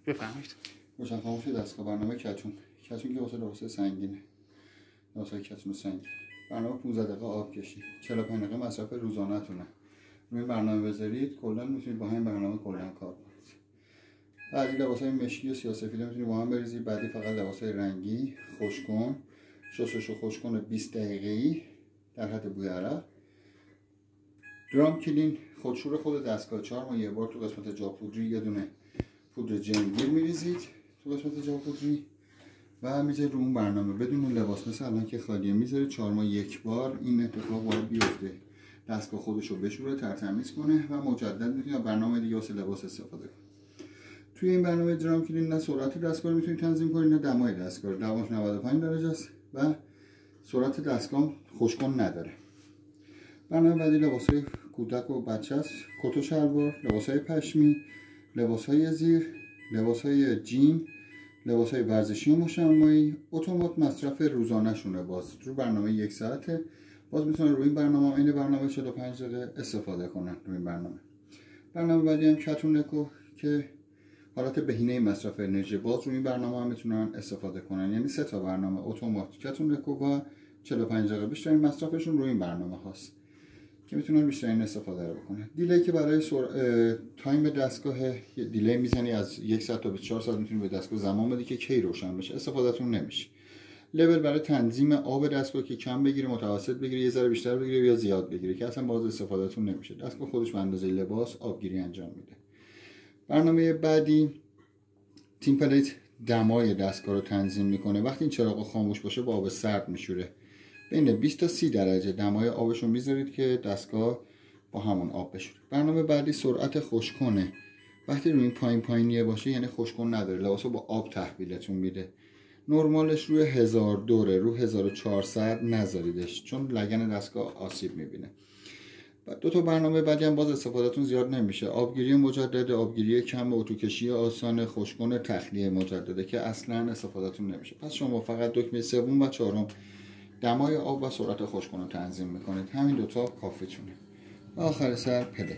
بفرمایید. روشن خاموش دستگاه. برنامه کتون که واسه لباس سنگینه، لباسای کتون سنگین. برنامه 15 دقیقه آب کشی، 45 دقیقه مصرف روزانه‌تونه. روی برنامه بذارید کلا میتونید با همین برنامه کلا کار کنید. بعدی لباسای مشکی و سیاه‌سفید میتونید با هم بریزید. بعدی فقط لباسای رنگی خشک‌کن، شستشو خشک‌کن 20 دقیقه‌ای در حد بوی عرق. درام کلین خودشور خود دستگاه 4 ماه یه بار تو قسمت جا پودری یه دونه پودر جنگیر میریزید تو قسمت جا پودری و میذارید رو اون برنامه بدون اون لباس. مثل الان که خالیه میذارید 4 ماه یک بار این اتفاق باید بیفته. دستگاه خودش رو بشوره، ترتمیز کنه و مجدد میتونید برنامه دیگه واسه لباس استفاده کنید. توی این برنامه درام کلین نه سرعت دستگاه رو میتونید تنظیم کنید نه دمای دستگاه. دماش 95 درجه است و سرعت دستگاه خشک‌کن نداره. برنامه بعدی لباسای کودک و بچه است. کت و شلوار، لباسای پشمی، لباسای زیر، لباسای جین، لباسای ورزشی و مشمعی. اتومات مصرف روزانه شونه. باز رو برنامه 1 ساعته. باز میتونن روی این برنامه این برنامه 45 دقیقه استفاده کنن روی این برنامه بعدی هم کتون اکو که حالت بهینه مصرف انرژی. باز روی این برنامه هم میتونن استفاده کنن. یعنی 3 تا برنامه اتومات، کتون اکو و 45 دقیقه. بیشترین مصرفشون روی این برنامه هاست که میتونن بیشترین استفاده رو بکنه. دیلی که برای تایم دستگاه دیلی میزنی از 1 ساعت تا 24 ساعت میتونی به دستگاه زمان بدی که کی روشن بشه، استفادهتون نمیشه. لول برای تنظیم آب دستگاه که کم بگیره، متوسط بگیره، یه ذره بیشتر بگیره یا زیاد بگیره که اصلا باز استفادهتون نمیشه. دستگاه خودش به اندازه لباس آبگیری انجام میده. برنامه بعدی تمپریچر دمای دستگاه رو تنظیم میکنه. وقتی این چراغ خاموش باشه با آب سرد میشوره. بین 20 تا 30 درجه دمای آبش رو میذارید که دستگاه با همون آب بشوره. برنامه بعدی سرعت خشک‌کنه. وقتی روی این پایینیه باشه یعنی خشک‌کن نداره، لباسو با آب تحویلتون میده. نرمالش روی 1000 دوره، رو 1400 نذاریدش چون لگن دستگاه آسیب میبینه. بعد 2 تا برنامه بعدی هم باز استفادهتون زیاد نمیشه. آبگیری مجدد، آبگیری کم، اتوکشی آسان، خشک‌کن تخلیه مجدده که اصلا استفادهتون نمیشه. پس شما فقط دکمه سوم و چهارم دمای آب و سرعت خشک‌کن رو تنظیم میکنید. همین 2 تا کافیتونه. آخر سر پلی.